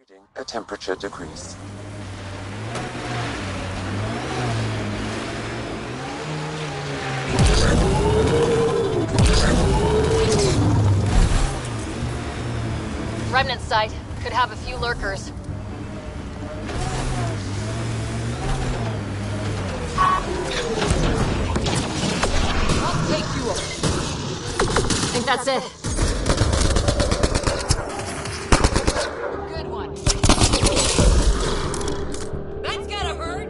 reading a temperature decrease. Remnant site. Could have a few lurkers. I'll take you up. I think that's it. Good one. That's gotta hurt.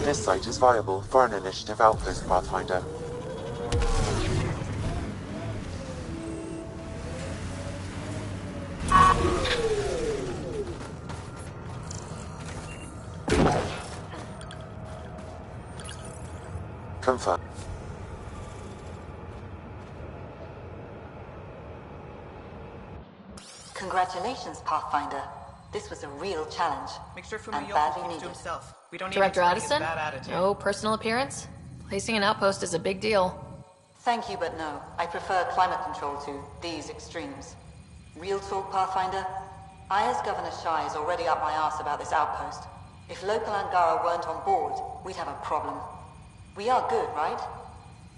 This site is viable for an initiative outpost, Pathfinder. Confirm. Congratulations, Pathfinder. This was a real challenge. Make sure and Fumio badly keeps to needed. himself. We don't need Director him to bring his Addison? bad attitude. No personal appearance? Placing an outpost is a big deal. Thank you, but no. I prefer climate control to these extremes. Real talk, Pathfinder? I, as Governor Shai, is already up my arse about this outpost. If local Angara weren't on board, we'd have a problem. We are good, right?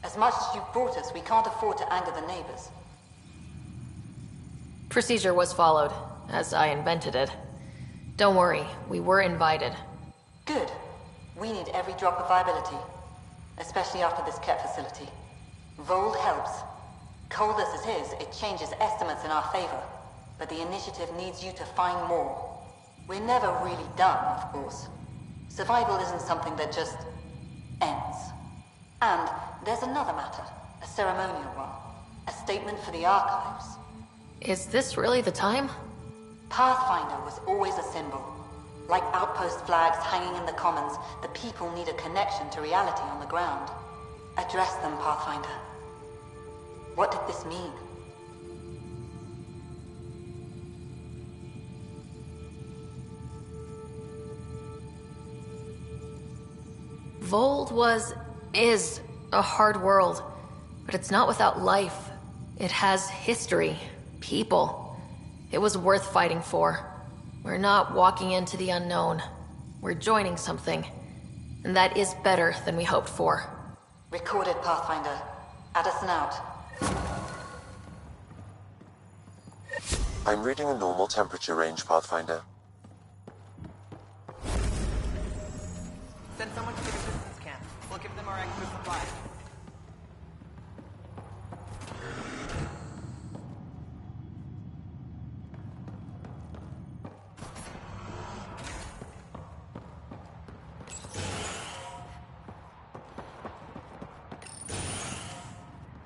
As much as you've brought us, we can't afford to anger the neighbors. Procedure was followed, as I invented it. Don't worry, we were invited. Good. We need every drop of viability. Especially after this Ket facility. Vold helps. Cold as it is, it changes estimates in our favor. But the initiative needs you to find more. We're never really done, of course. Survival isn't something that just ends. And there's another matter, a ceremonial one. A statement for the archives. Is this really the time? Pathfinder was always a symbol. Like outpost flags hanging in the commons, the people need a connection to reality on the ground. Address them, Pathfinder. What did this mean? Vold is a hard world, but it's not without life. It has history, people. It was worth fighting for. We're not walking into the unknown. We're joining something. And that is better than we hoped for. Recorded, Pathfinder. Addison out. I'm reading a normal temperature range, Pathfinder. Send someone to the resistance camp. We'll give them our extra supplies.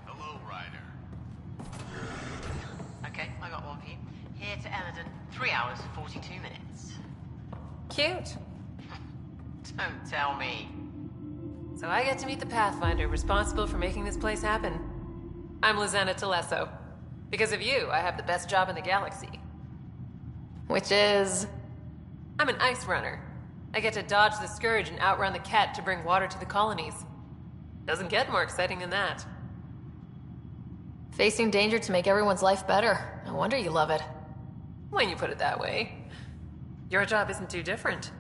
Hello, Ryder. Okay, I got one for you. Here to Eladon, 3 hours, 42 minutes. Cute. Don't tell me. So I get to meet the Pathfinder responsible for making this place happen. I'm Lizanna Telesso. Because of you, I have the best job in the galaxy. Which is... I'm an ice runner. I get to dodge the Scourge and outrun the Ket to bring water to the colonies. Doesn't get more exciting than that. Facing danger to make everyone's life better. No wonder you love it. When you put it that way. Your job isn't too different.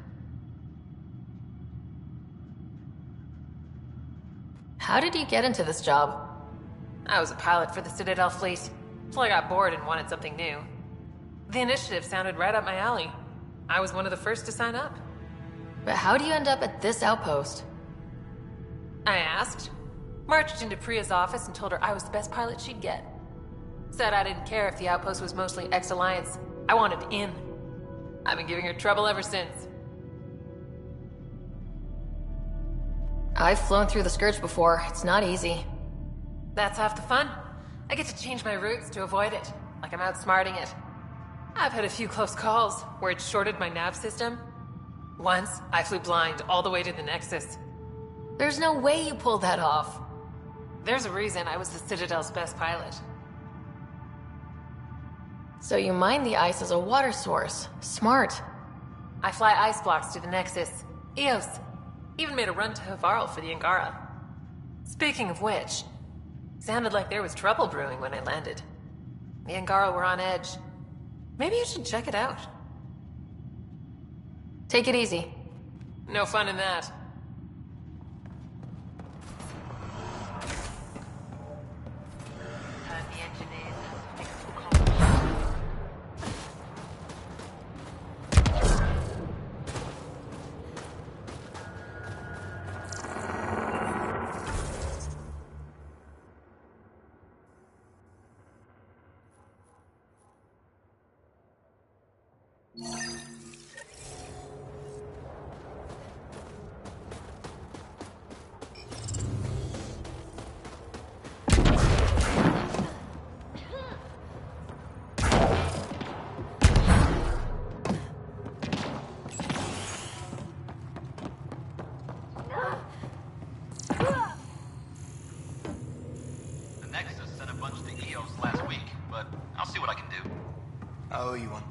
How did you get into this job? I was a pilot for the Citadel fleet, till I got bored and wanted something new. The initiative sounded right up my alley. I was one of the first to sign up. But how do you end up at this outpost? I asked, marched into Priya's office and told her I was the best pilot she'd get. Said I didn't care if the outpost was mostly ex-Alliance. I wanted in. I've been giving her trouble ever since. I've flown through the Scourge before. It's not easy. That's half the fun. I get to change my routes to avoid it, like I'm outsmarting it. I've had a few close calls where it shorted my nav system. Once, I flew blind all the way to the Nexus. There's no way you pulled that off. There's a reason I was the Citadel's best pilot. So you mine the ice as a water source. Smart. I fly ice blocks to the Nexus. EOS. Even made a run to Havarl for the Angara. Speaking of which, sounded like there was trouble brewing when I landed. The Angara were on edge. Maybe you should check it out. Take it easy. No fun in that. Turn the engineers. Fix the comms. The Nexus sent a bunch to EOS last week, but I'll see what I can do. I owe you one.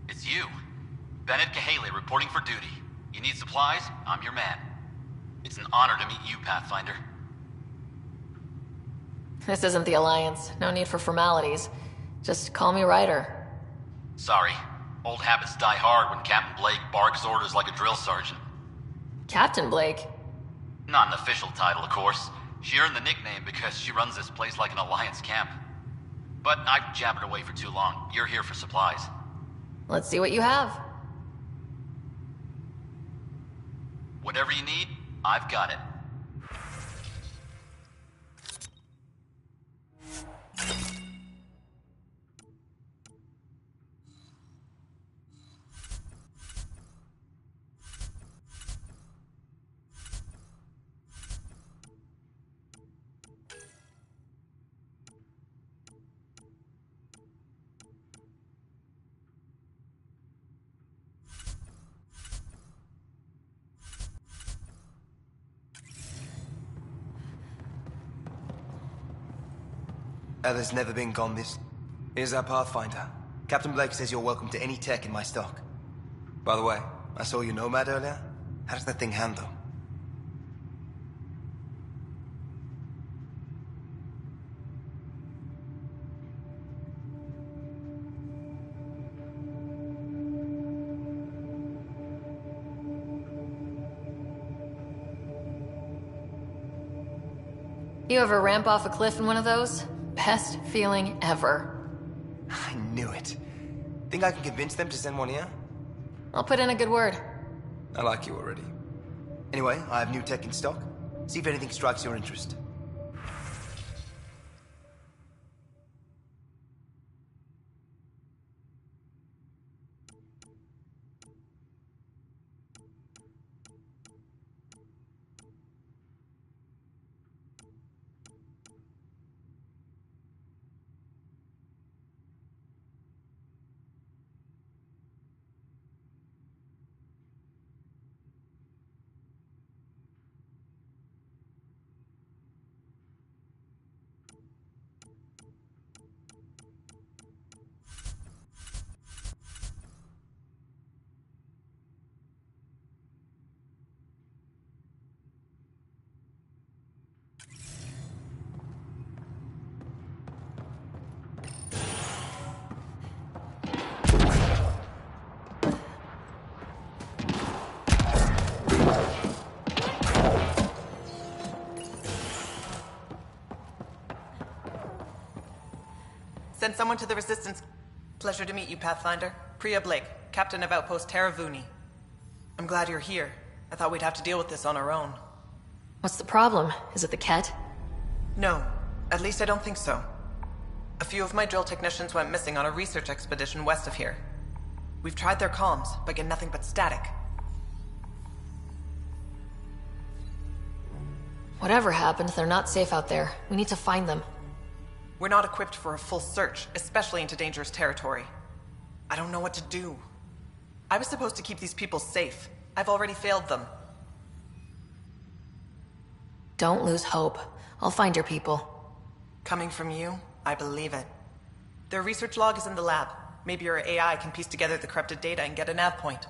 It's you. Bennett Cahaley reporting for duty. You need supplies? I'm your man. It's an honor to meet you, Pathfinder. This isn't the Alliance. No need for formalities. Just call me Ryder. Sorry. Old habits die hard when Captain Blake barks orders like a drill sergeant. Captain Blake? Not an official title, of course. She earned the nickname because she runs this place like an Alliance camp. But I've jabbered away for too long. You're here for supplies. Let's see what you have. Whatever you need, I've got it. There's never been gone this. Here's our Pathfinder. Captain Blake says you're welcome to any tech in my stock. By the way, I saw your Nomad earlier. How does that thing handle? You ever ramp off a cliff in one of those? Best feeling ever. I knew it. Think I can convince them to send one here? I'll put in a good word. I like you already. Anyway, I have new tech in stock. See if anything strikes your interest. Send someone to the Resistance. Pleasure to meet you, Pathfinder. Priya Blake, Captain of Outpost Taravuni. I'm glad you're here. I thought we'd have to deal with this on our own. What's the problem? Is it the Ket? No, at least I don't think so. A few of my drill technicians went missing on a research expedition west of here. We've tried their comms, but get nothing but static. Whatever happened, they're not safe out there. We need to find them. We're not equipped for a full search, especially into dangerous territory. I don't know what to do. I was supposed to keep these people safe. I've already failed them. Don't lose hope. I'll find your people. Coming from you, I believe it. Their research log is in the lab. Maybe your AI can piece together the corrupted data and get a nav point.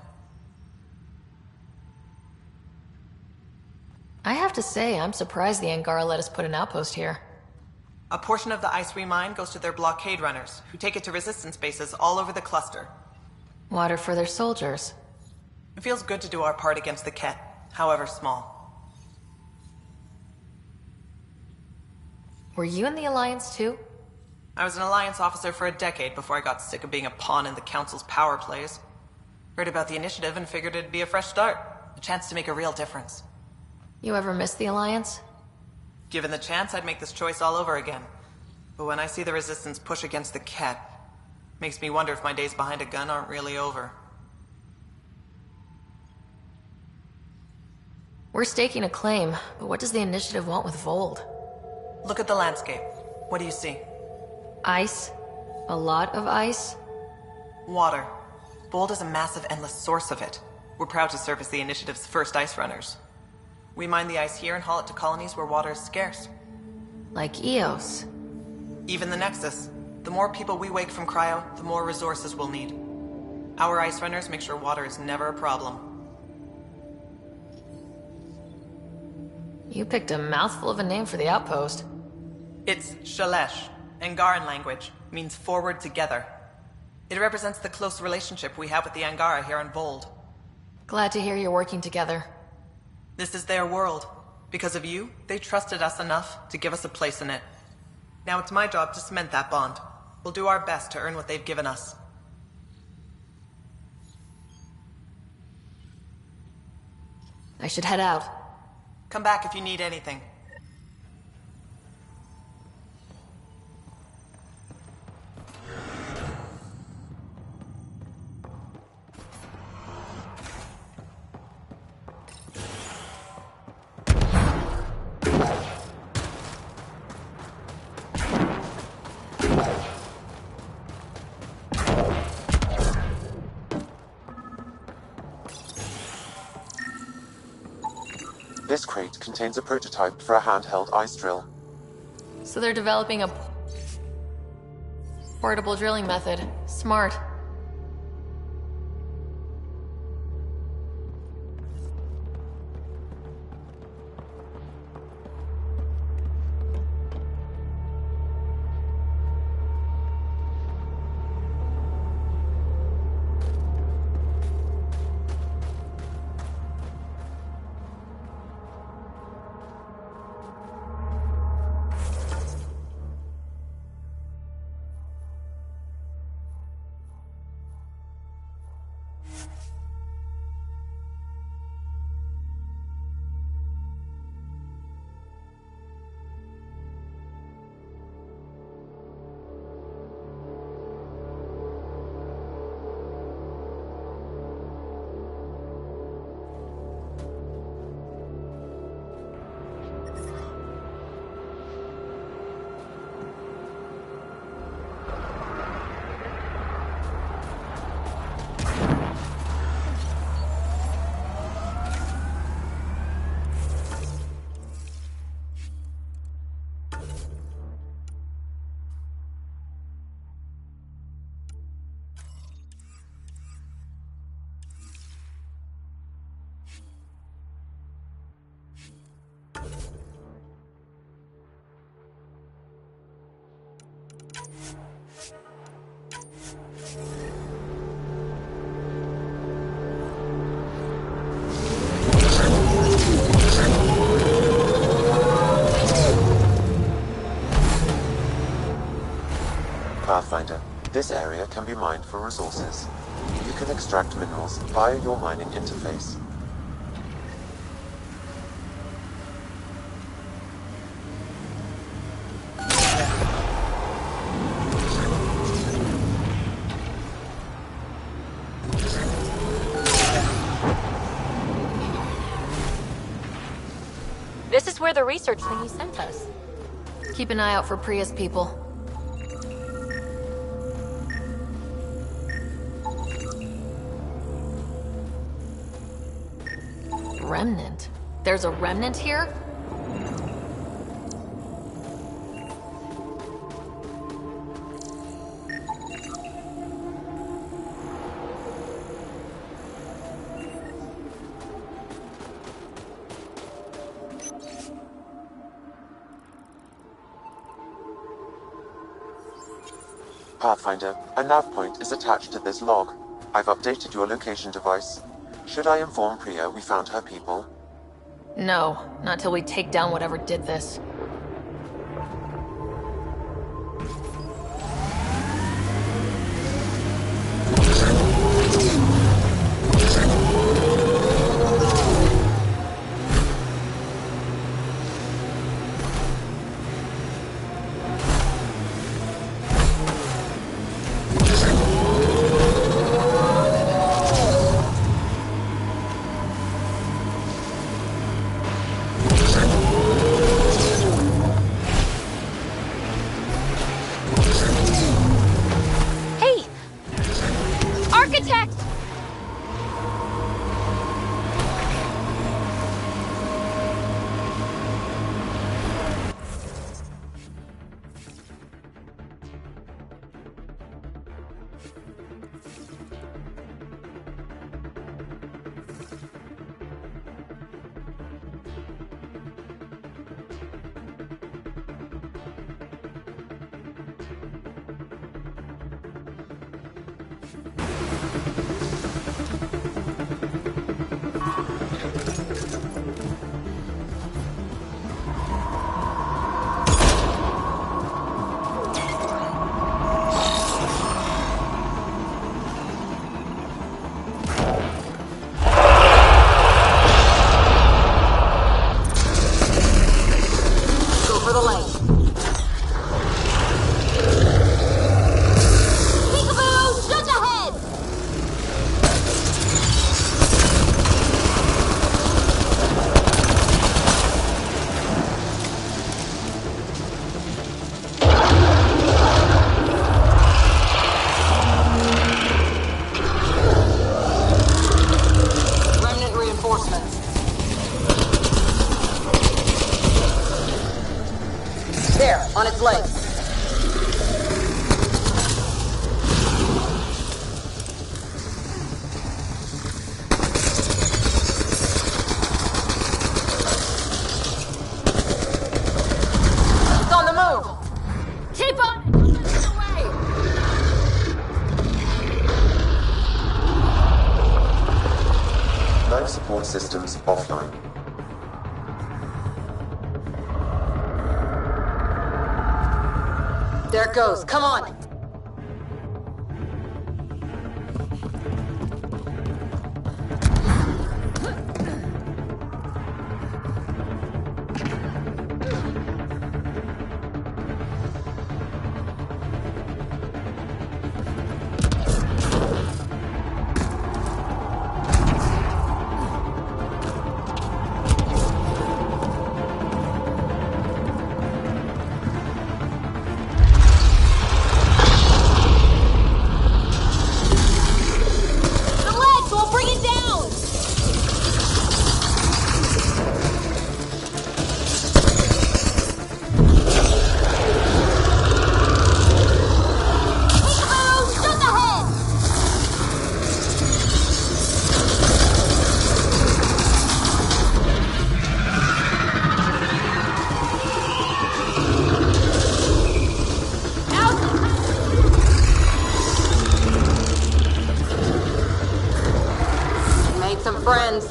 I have to say, I'm surprised the Angara let us put an outpost here. A portion of the ice we mine goes to their blockade runners, who take it to resistance bases all over the cluster. Water for their soldiers. It feels good to do our part against the Ket, however small. Were you in the Alliance too? I was an Alliance officer for a decade before I got sick of being a pawn in the Council's power plays. Heard about the initiative and figured it'd be a fresh start. A chance to make a real difference. You ever miss the Alliance? Given the chance, I'd make this choice all over again. But when I see the Resistance push against the Ket, makes me wonder if my days behind a gun aren't really over. We're staking a claim, but what does the initiative want with Vold? Look at the landscape. What do you see? Ice? A lot of ice? Water. Vold is a massive, endless source of it. We're proud to serve as the initiative's first ice runners. We mine the ice here and haul it to colonies where water is scarce. Like Eos. Even the Nexus. The more people we wake from cryo, the more resources we'll need. Our ice runners make sure water is never a problem. You picked a mouthful of a name for the outpost. It's Shalesh. Angaran language. Means forward together. It represents the close relationship we have with the Angara here on Vold. Glad to hear you're working together. This is their world. Because of you, they trusted us enough to give us a place in it. Now it's my job to cement that bond. We'll do our best to earn what they've given us. I should head out. Come back if you need anything. This crate contains a prototype for a handheld ice drill. So they're developing a portable drilling method. Smart. This area can be mined for resources. You can extract minerals via your mining interface. This is where the research thingy sent us. Keep an eye out for Priya's people. Remnant? There's a remnant here? Pathfinder, a nav point is attached to this log. I've updated your location device. Should I inform Priya we found her people? No, not till we take down whatever did this. On its legs. It's on the move. Keep on away. Life support systems offline. There it goes. Come on. Friends.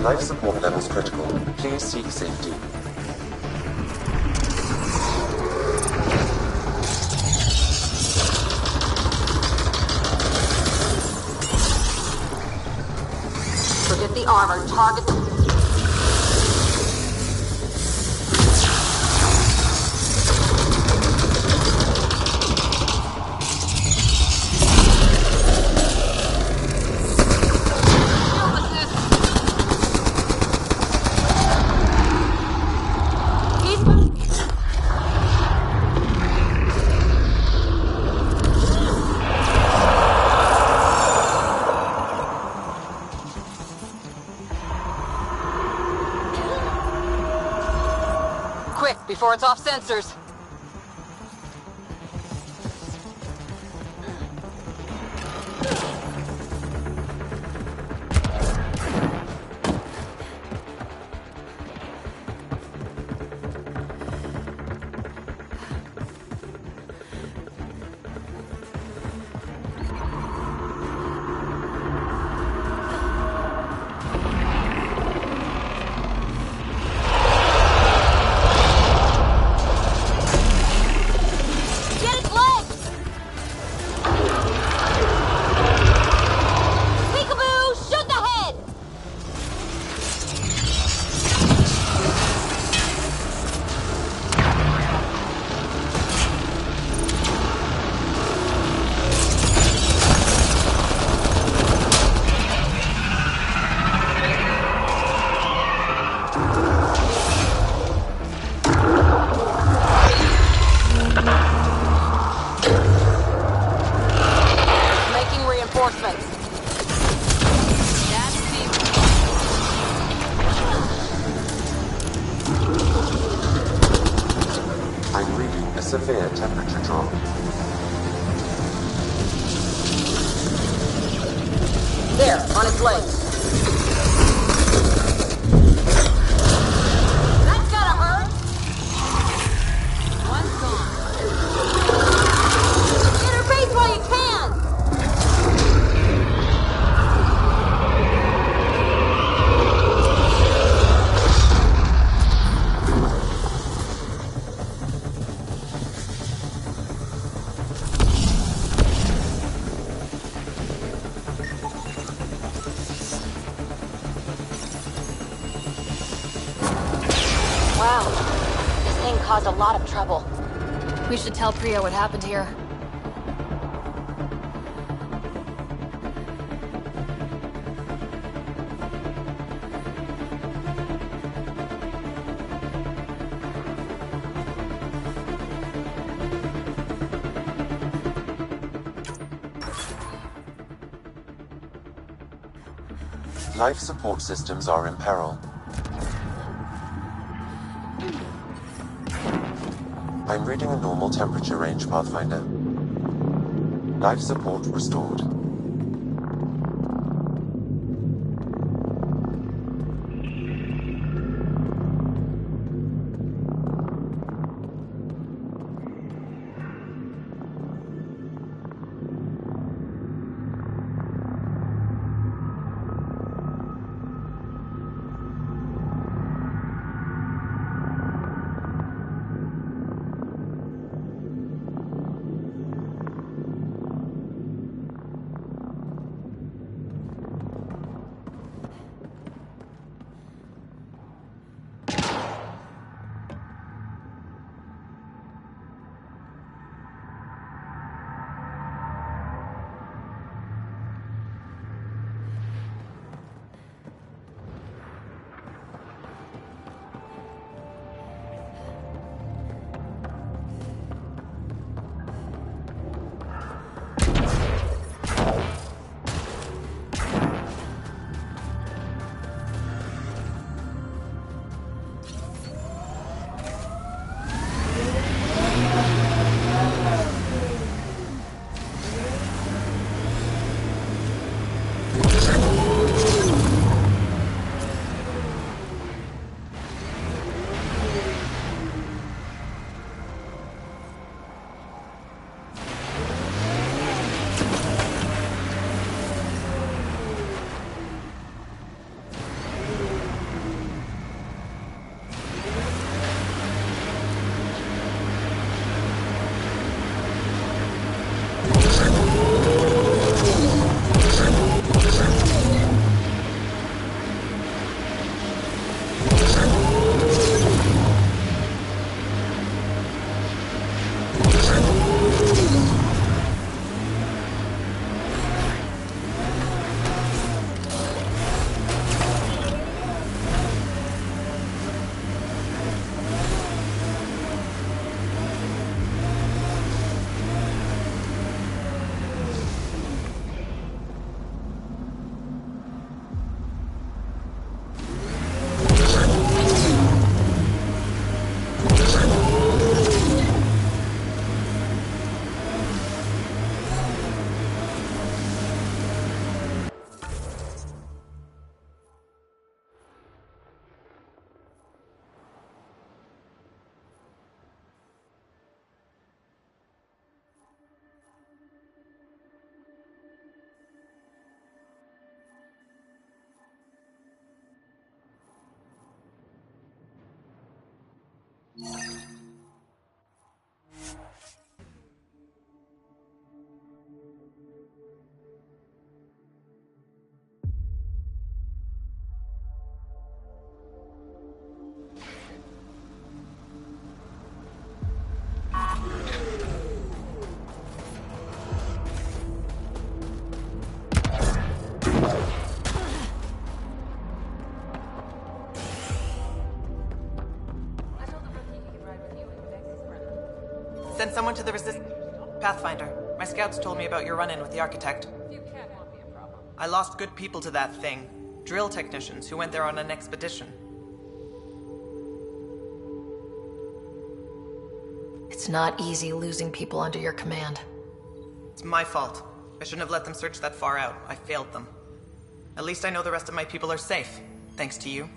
Life support levels critical. Please seek safety. Heavy armor, target. Quick, before it's off sensors. Get its legs! Peekaboo, shoot the head! Making reinforcements. That's the... I'm reading a severe temperature drop. There, on its legs. That's gotta hurt! One's gone. Get her base while you can! Wow. This thing caused a lot of trouble. We should tell Priya what happened here. Life support systems are in peril. I'm reading a normal temperature range, Pathfinder. Life support restored. Send someone to the Pathfinder, my scouts told me about your run-in with the architect. I lost good people to that thing. Drill technicians who went there on an expedition. It's not easy losing people under your command. It's my fault. I shouldn't have let them search that far out. I failed them. At least I know the rest of my people are safe, thanks to you.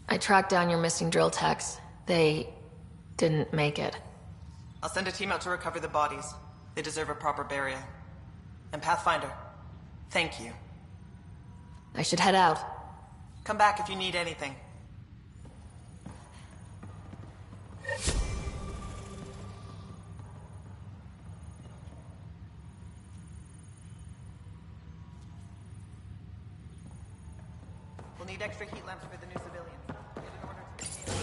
I tracked down your missing drill techs. They didn't make it. I'll send a team out to recover the bodies. They deserve a proper burial. And Pathfinder, thank you. I should head out. Come back if you need anything. We'll need extra heat lamps for the new civilians. Get an order to the team.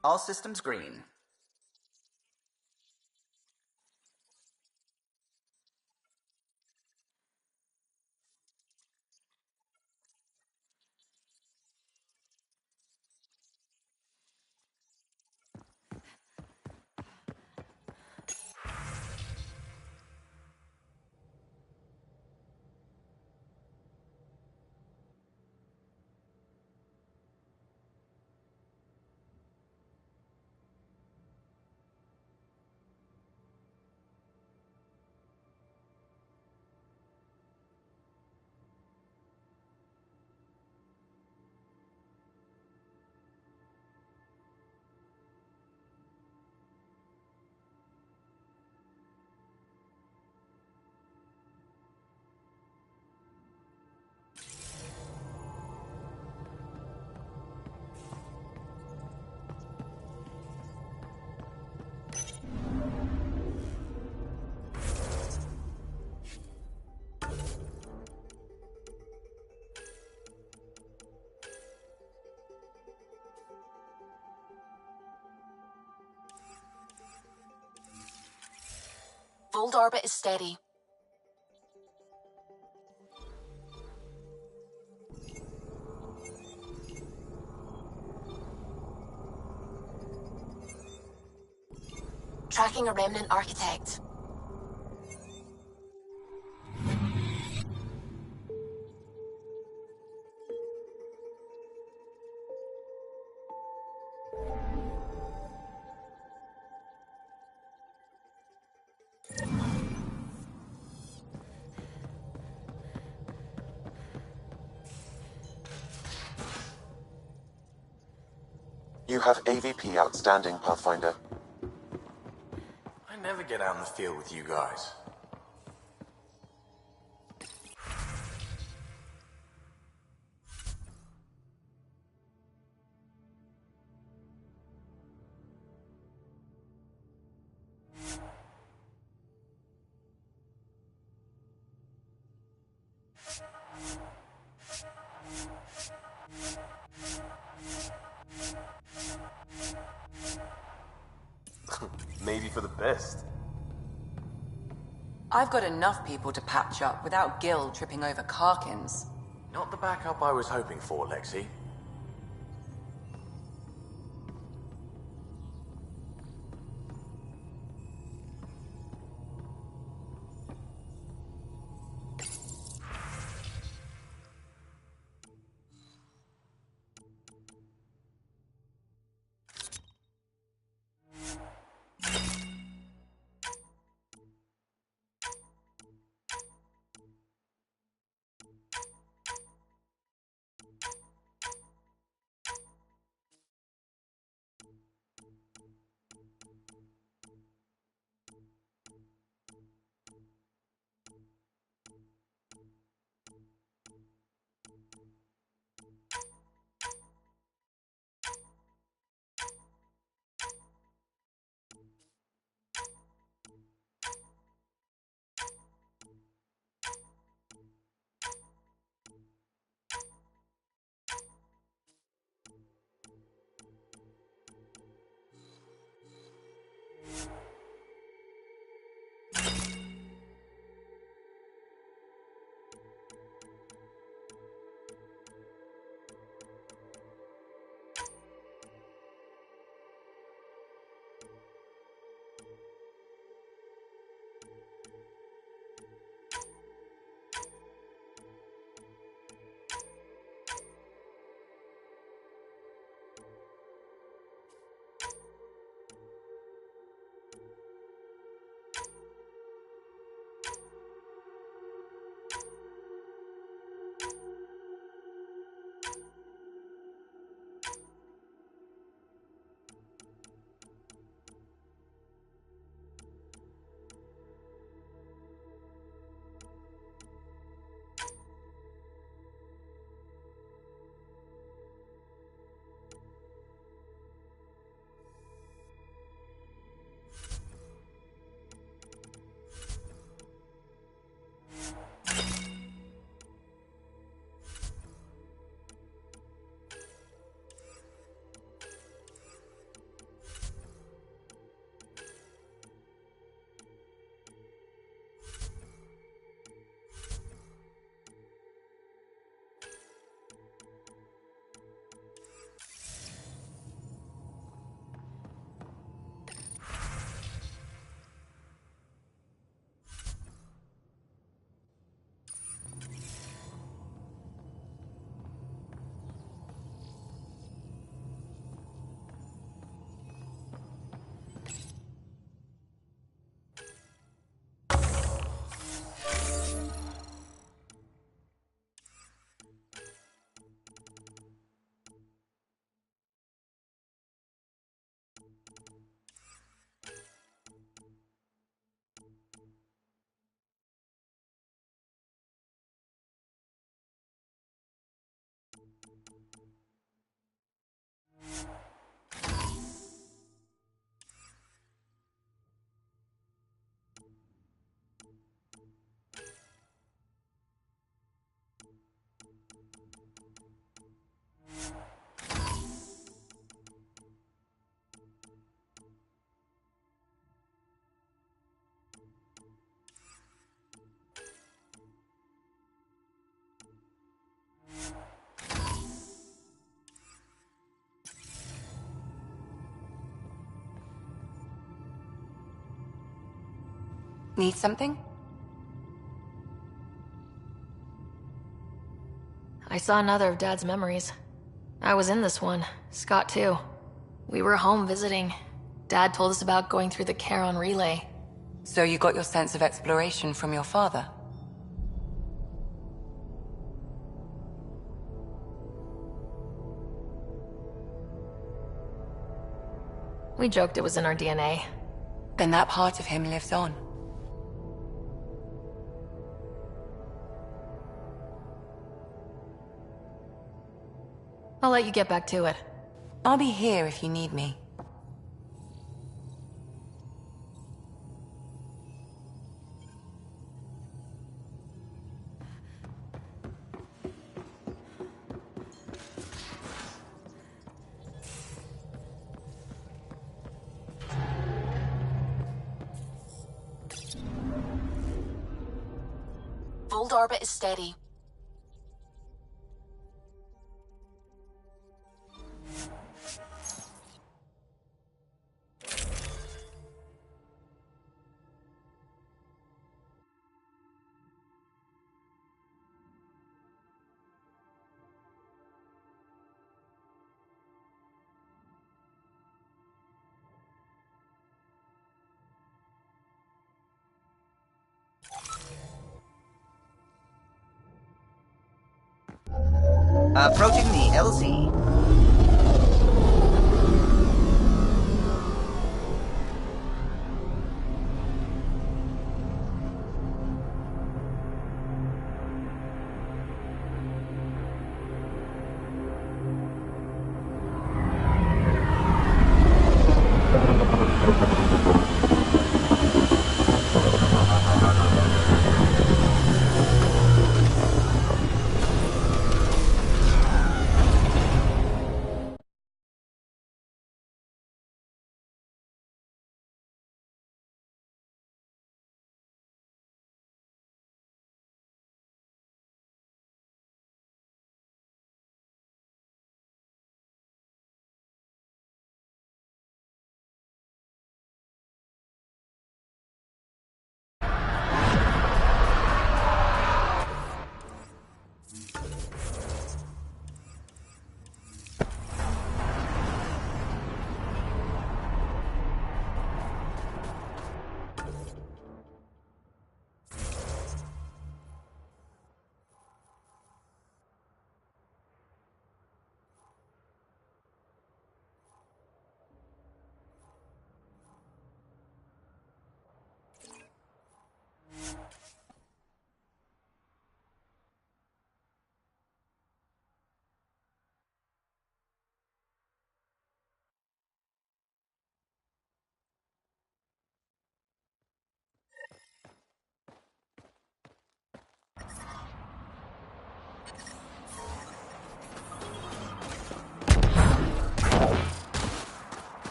All systems green. Fold orbit is steady. Tracking a remnant architect. You have AVP outstanding, Pathfinder. get out in the field with you guys. Maybe for the best. I've got enough people to patch up without Gil tripping over Karkins. Not the backup I was hoping for, Lexi. Need something? I saw another of Dad's memories. I was in this one. Scott too. We were home visiting. Dad told us about going through the Charon relay. So you got your sense of exploration from your father? We joked it was in our DNA. then that part of him lives on. I'll let you get back to it. I'll be here if you need me. Fold orbit is steady. Approaching the LZ.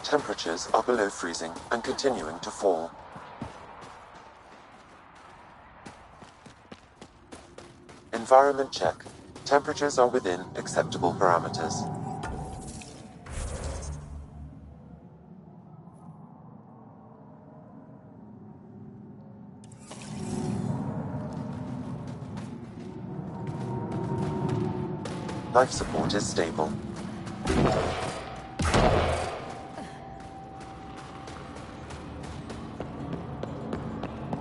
Temperatures are below freezing and continuing to fall. Environment check. Temperatures are within acceptable parameters. Life support is stable.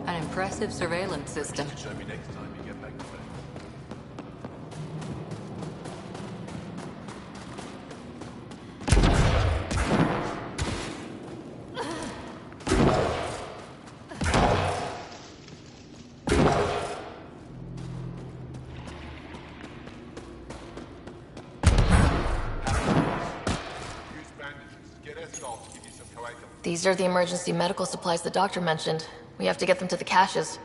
An impressive surveillance system. Show me next time you get back to bed. These are the emergency medical supplies the doctor mentioned. We have to get them to the caches.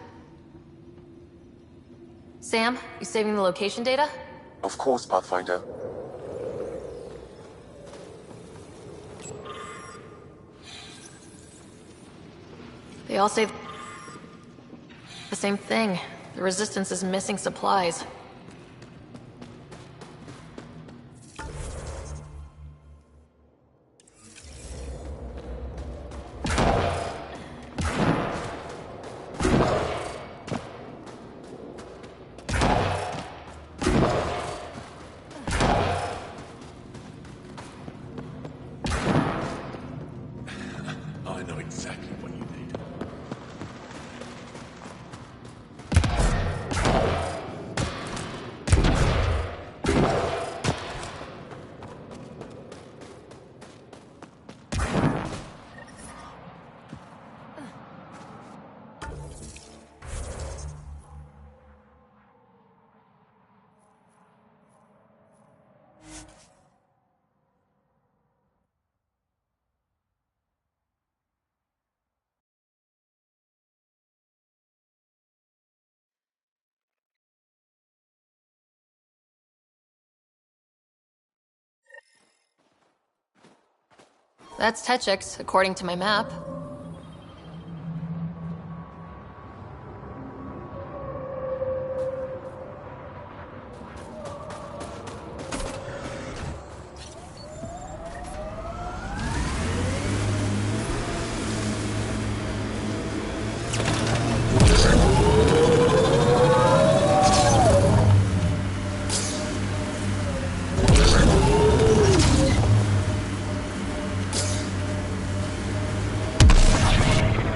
Sam, you saving the location data? Of course, Pathfinder. They all say the same thing. The Resistance is missing supplies. I know exactly what you need. That's Techix, according to my map.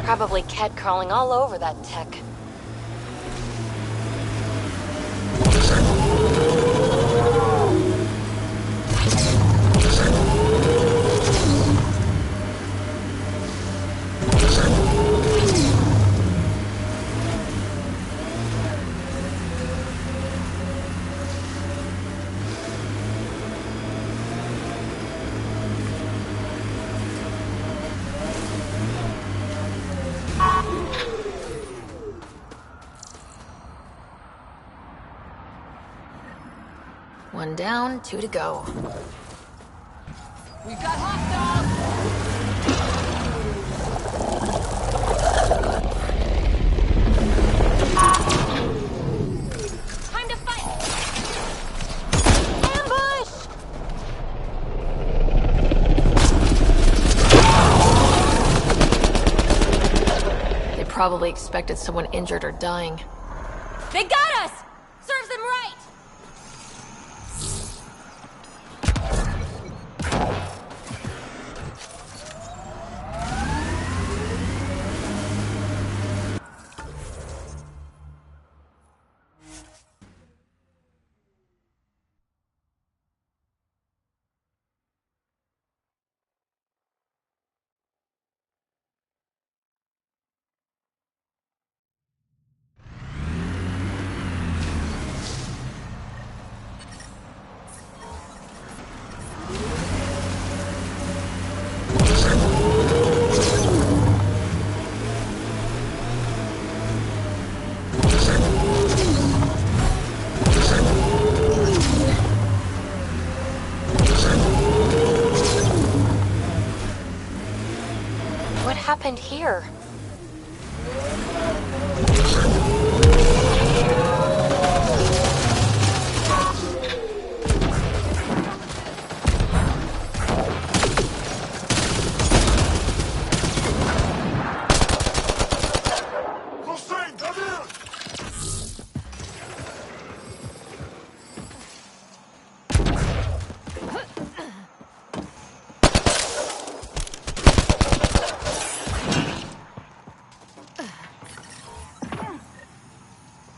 Probably cat crawling all over that tech. One down, 2 to go. We've got hostiles! Time to fight! Ambush! They probably expected someone injured or dying. They got us! Serves them right! What happened here?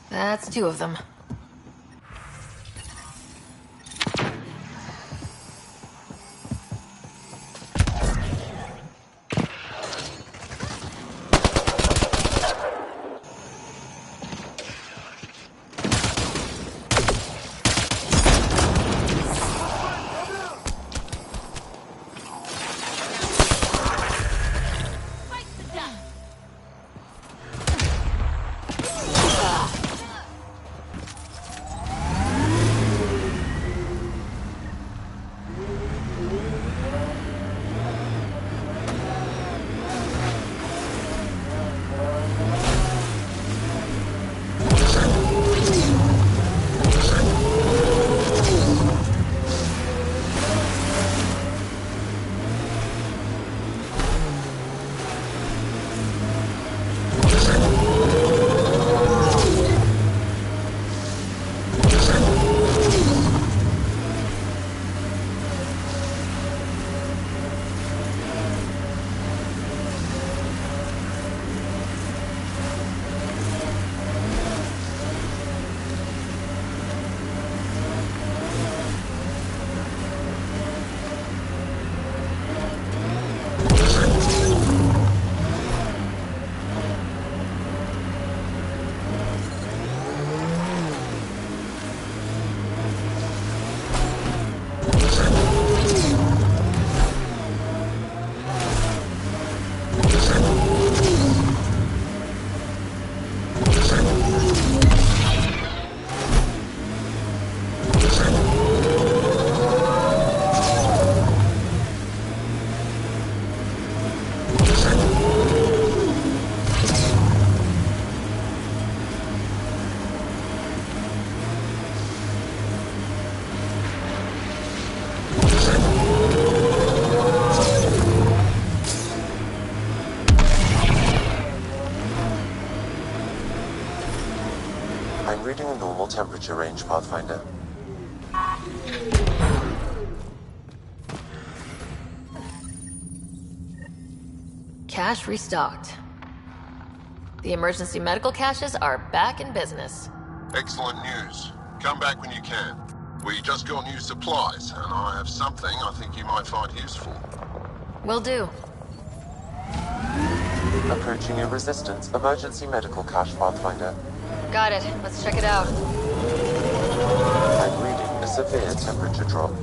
That's 2 of them. I'm reading a normal temperature range, Pathfinder. Cache restocked. The emergency medical caches are back in business. Excellent news. Come back when you can. We just got new supplies, and I have something I think you might find useful. Will do. Approaching a resistance emergency medical cache, Pathfinder. Got it. Let's check it out. I'm reading a severe temperature drop.